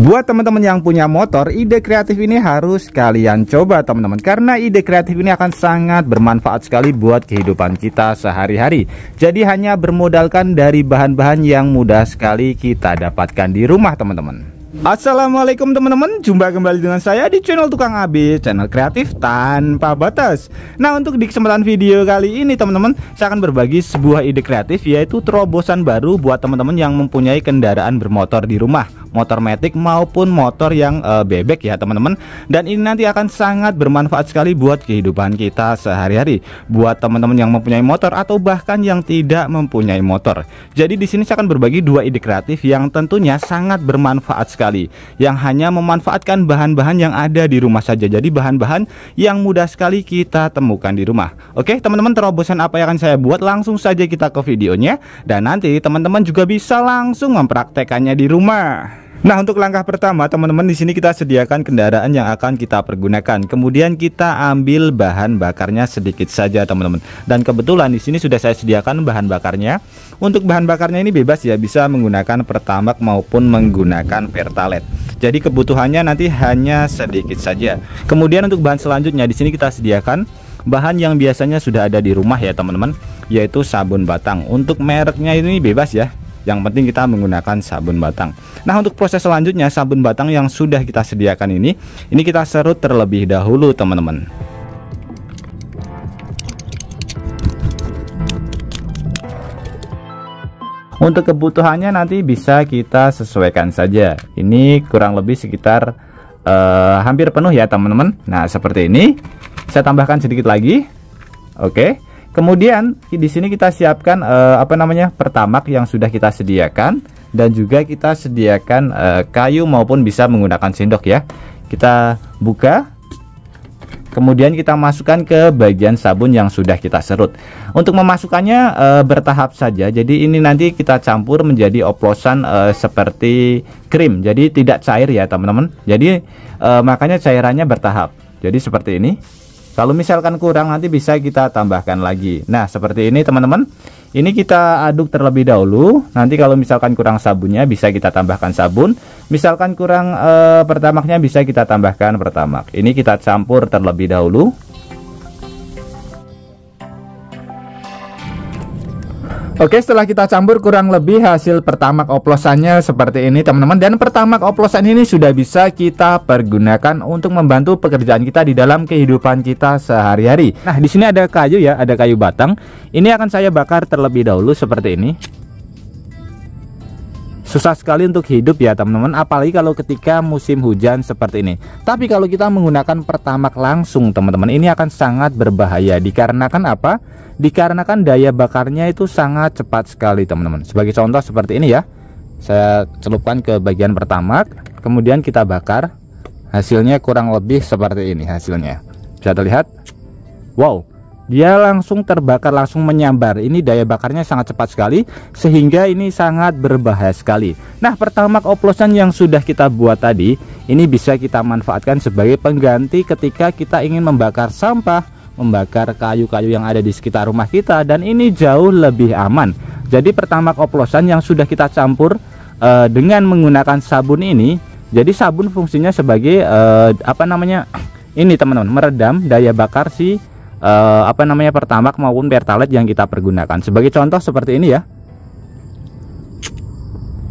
Buat teman-teman yang punya motor, ide kreatif ini harus kalian coba teman-teman, karena ide kreatif ini akan sangat bermanfaat sekali buat kehidupan kita sehari-hari. Jadi hanya bermodalkan dari bahan-bahan yang mudah sekali kita dapatkan di rumah teman-teman. Assalamualaikum teman-teman, jumpa kembali dengan saya di channel Tukang AB, channel kreatif tanpa batas. Nah, untuk di kesempatan video kali ini teman-teman, saya akan berbagi sebuah ide kreatif, yaitu terobosan baru buat teman-teman yang mempunyai kendaraan bermotor di rumah, motor matic maupun motor yang bebek ya teman-teman. Dan ini nanti akan sangat bermanfaat sekali buat kehidupan kita sehari-hari, buat teman-teman yang mempunyai motor atau bahkan yang tidak mempunyai motor. Jadi di sini saya akan berbagi dua ide kreatif yang tentunya sangat bermanfaat sekali, yang hanya memanfaatkan bahan-bahan yang ada di rumah saja. Jadi bahan-bahan yang mudah sekali kita temukan di rumah. Oke teman-teman, terobosan apa yang akan saya buat, langsung saja kita ke videonya, dan nanti teman-teman juga bisa langsung mempraktekannya di rumah. Nah, untuk langkah pertama teman-teman, di sini kita sediakan kendaraan yang akan kita pergunakan. Kemudian kita ambil bahan bakarnya sedikit saja teman-teman. Dan kebetulan di sini sudah saya sediakan bahan bakarnya. Untuk bahan bakarnya ini bebas ya, bisa menggunakan Pertamax maupun menggunakan Pertalite. Jadi kebutuhannya nanti hanya sedikit saja. Kemudian untuk bahan selanjutnya di sini kita sediakan bahan yang biasanya sudah ada di rumah ya teman-teman, yaitu sabun batang. Untuk mereknya ini bebas ya, yang penting kita menggunakan sabun batang. Nah, untuk proses selanjutnya, sabun batang yang sudah kita sediakan ini kita serut terlebih dahulu teman-teman. Untuk kebutuhannya nanti bisa kita sesuaikan saja. Ini kurang lebih sekitar hampir penuh ya teman-teman. Nah, seperti ini. Saya tambahkan sedikit lagi. Oke. Kemudian di sini kita siapkan Pertamax yang sudah kita sediakan, dan juga kita sediakan kayu maupun bisa menggunakan sendok ya. Kita buka, kemudian kita masukkan ke bagian sabun yang sudah kita serut. Untuk memasukkannya bertahap saja. Jadi ini nanti kita campur menjadi oplosan seperti krim. Jadi tidak cair ya teman-teman. Jadi makanya cairannya bertahap. Jadi seperti ini. Kalau misalkan kurang nanti bisa kita tambahkan lagi. Nah, seperti ini teman-teman. Ini kita aduk terlebih dahulu. Nanti kalau misalkan kurang sabunnya bisa kita tambahkan sabun. Misalkan kurang Pertamaxnya bisa kita tambahkan Pertamax. Ini kita campur terlebih dahulu. Oke, setelah kita campur kurang lebih hasil Pertamax oplosannya seperti ini teman-teman. Dan Pertamax oplosan ini sudah bisa kita pergunakan untuk membantu pekerjaan kita di dalam kehidupan kita sehari-hari. Nah, di sini ada kayu ya, ada kayu batang. Ini akan saya bakar terlebih dahulu seperti ini. Susah sekali untuk hidup ya teman-teman, apalagi kalau ketika musim hujan seperti ini. Tapi kalau kita menggunakan Pertamax langsung teman-teman, ini akan sangat berbahaya. Dikarenakan apa? Dikarenakan daya bakarnya itu sangat cepat sekali teman-teman. Sebagai contoh seperti ini ya, saya celupkan ke bagian Pertamax, kemudian kita bakar. Hasilnya kurang lebih seperti ini hasilnya. Bisa terlihat? Wow, dia langsung terbakar, langsung menyambar. Ini daya bakarnya sangat cepat sekali, sehingga ini sangat berbahaya sekali. Nah, Pertamax oplosan yang sudah kita buat tadi, ini bisa kita manfaatkan sebagai pengganti ketika kita ingin membakar sampah, membakar kayu-kayu yang ada di sekitar rumah kita, dan ini jauh lebih aman. Jadi Pertamax oplosan yang sudah kita campur dengan menggunakan sabun ini, jadi sabun fungsinya sebagai ini teman-teman, meredam daya bakar si Pertamax maupun Pertalite yang kita pergunakan. Sebagai contoh seperti ini ya,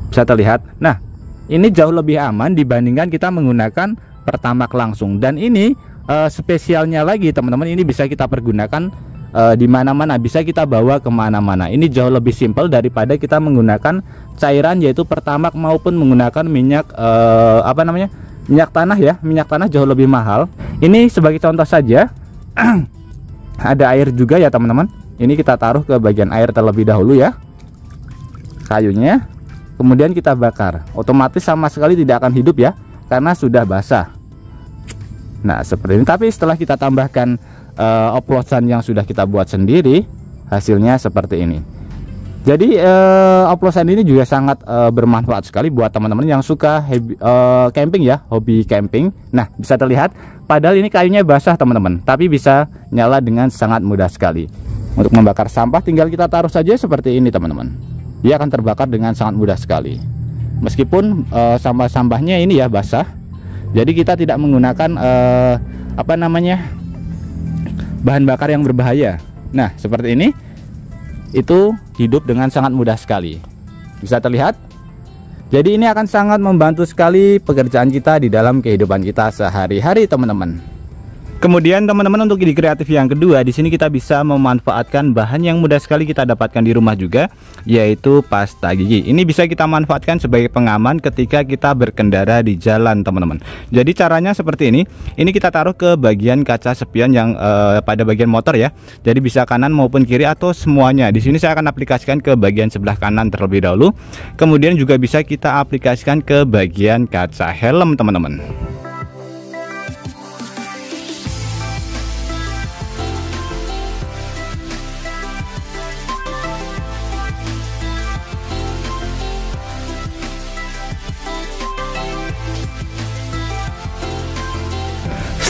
bisa terlihat. Nah, ini jauh lebih aman dibandingkan kita menggunakan Pertamax langsung. Dan ini spesialnya lagi teman-teman, ini bisa kita pergunakan di mana-mana, bisa kita bawa kemana-mana. Ini jauh lebih simpel daripada kita menggunakan cairan, yaitu Pertamax maupun menggunakan minyak minyak tanah ya. Minyak tanah jauh lebih mahal. Ini sebagai contoh saja. Ada air juga ya teman-teman. Ini kita taruh ke bagian air terlebih dahulu ya, kayunya. Kemudian kita bakar. Otomatis sama sekali tidak akan hidup ya, karena sudah basah. Nah, seperti ini. Tapi setelah kita tambahkan oplosan yang sudah kita buat sendiri, hasilnya seperti ini. Jadi oplosan ini juga sangat bermanfaat sekali buat teman-teman yang suka camping ya, hobi camping. Nah, bisa terlihat padahal ini kayunya basah teman-teman, tapi bisa nyala dengan sangat mudah sekali. Untuk membakar sampah tinggal kita taruh saja seperti ini teman-teman. Dia akan terbakar dengan sangat mudah sekali. meskipun sampah-sampahnya ini ya basah. Jadi kita tidak menggunakan bahan bakar yang berbahaya. Nah, seperti ini, itu hidup dengan sangat mudah sekali. Bisa terlihat? Jadi ini akan sangat membantu sekali pekerjaan kita di dalam kehidupan kita sehari-hari, teman-teman. Kemudian teman-teman, untuk ide kreatif yang kedua, di sini kita bisa memanfaatkan bahan yang mudah sekali kita dapatkan di rumah juga, yaitu pasta gigi. Ini bisa kita manfaatkan sebagai pengaman ketika kita berkendara di jalan, teman-teman. Jadi caranya seperti ini. Ini kita taruh ke bagian kaca spion yang pada bagian motor ya. Jadi bisa kanan maupun kiri atau semuanya. Di sini saya akan aplikasikan ke bagian sebelah kanan terlebih dahulu. Kemudian juga bisa kita aplikasikan ke bagian kaca helm, teman-teman.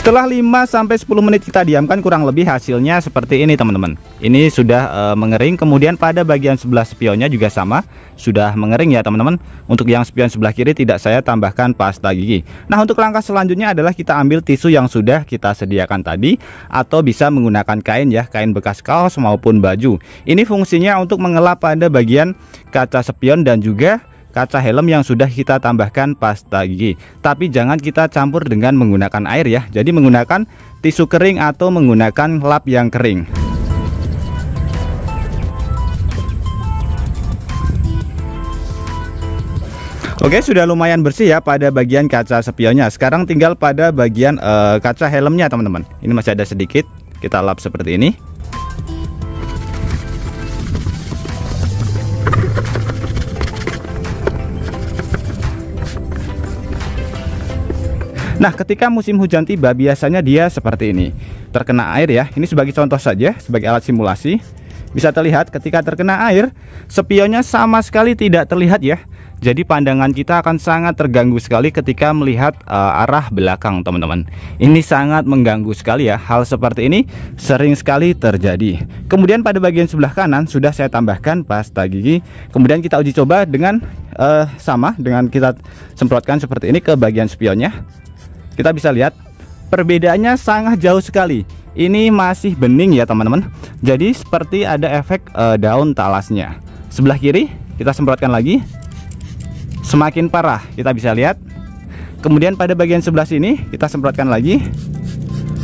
Setelah 5-10 menit kita diamkan, kurang lebih hasilnya seperti ini, teman-teman. Ini sudah mengering. Kemudian pada bagian sebelah spionnya juga sama, sudah mengering ya, teman-teman. Untuk yang spion sebelah kiri tidak saya tambahkan pasta gigi. Nah, untuk langkah selanjutnya adalah kita ambil tisu yang sudah kita sediakan tadi, atau bisa menggunakan kain ya, kain bekas kaos maupun baju. Ini fungsinya untuk mengelap pada bagian kaca spion dan juga kaca helm yang sudah kita tambahkan pasta gigi. Tapi jangan kita campur dengan menggunakan air ya. Jadi menggunakan tisu kering atau menggunakan lap yang kering. Oke, sudah lumayan bersih ya pada bagian kaca spionnya. Sekarang tinggal pada bagian kaca helmnya, teman-teman. Ini masih ada sedikit, kita lap seperti ini. Nah, ketika musim hujan tiba, biasanya dia seperti ini, terkena air ya. Ini sebagai contoh saja, sebagai alat simulasi. Bisa terlihat ketika terkena air, spionnya sama sekali tidak terlihat ya. Jadi pandangan kita akan sangat terganggu sekali ketika melihat arah belakang, teman-teman. Ini sangat mengganggu sekali ya. Hal seperti ini sering sekali terjadi. Kemudian pada bagian sebelah kanan sudah saya tambahkan pasta gigi. Kemudian kita uji coba dengan sama dengan kita semprotkan seperti ini ke bagian spionnya. Kita bisa lihat perbedaannya sangat jauh sekali. Ini masih bening ya, teman-teman. Jadi seperti ada efek daun talasnya. Sebelah kiri kita semprotkan lagi, semakin parah, kita bisa lihat. Kemudian pada bagian sebelah sini kita semprotkan lagi.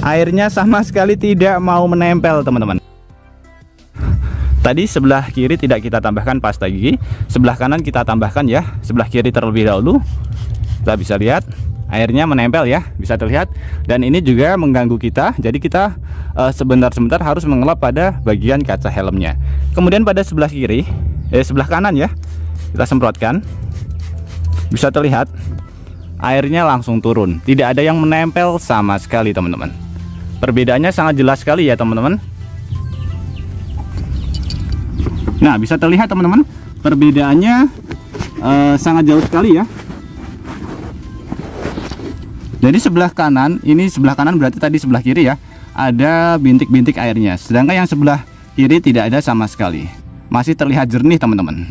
Airnya sama sekali tidak mau menempel, teman-teman. Tadi sebelah kiri tidak kita tambahkan pasta gigi, sebelah kanan kita tambahkan ya. Sebelah kiri terlebih dahulu. Kita bisa lihat airnya menempel ya, bisa terlihat. Dan ini juga mengganggu kita. Jadi kita sebentar-sebentar harus mengelap pada bagian kaca helmnya. Kemudian pada sebelah kiri, sebelah kanan ya, kita semprotkan. Bisa terlihat airnya langsung turun, tidak ada yang menempel sama sekali, teman-teman. Perbedaannya sangat jelas sekali ya, teman-teman. Nah, bisa terlihat teman-teman, perbedaannya sangat jauh sekali ya. Jadi sebelah kanan, ini sebelah kanan berarti tadi sebelah kiri ya, ada bintik-bintik airnya. Sedangkan yang sebelah kiri tidak ada sama sekali. Masih terlihat jernih, teman-teman.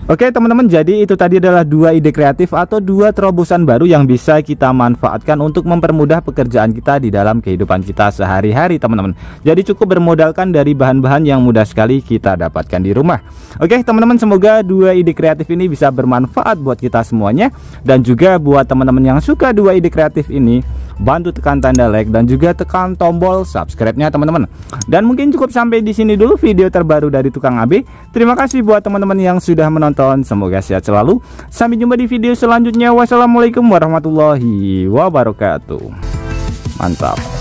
Oke teman-teman, jadi itu tadi adalah dua ide kreatif atau dua terobosan baru yang bisa kita manfaatkan untuk mempermudah pekerjaan kita di dalam kehidupan kita sehari-hari, teman-teman. Jadi cukup bermodalkan dari bahan-bahan yang mudah sekali kita dapatkan di rumah. Oke teman-teman, semoga dua ide kreatif ini bisa bermanfaat buat kita semuanya. Dan juga buat teman-teman yang suka dua ide kreatif ini, bantu tekan tanda like dan juga tekan tombol subscribe-nya, teman-teman. Dan mungkin cukup sampai di sini dulu video terbaru dari Tukang AB. Terima kasih buat teman-teman yang sudah menonton. Semoga sehat selalu. Sampai jumpa di video selanjutnya. Wassalamualaikum warahmatullahi wabarakatuh. Mantap.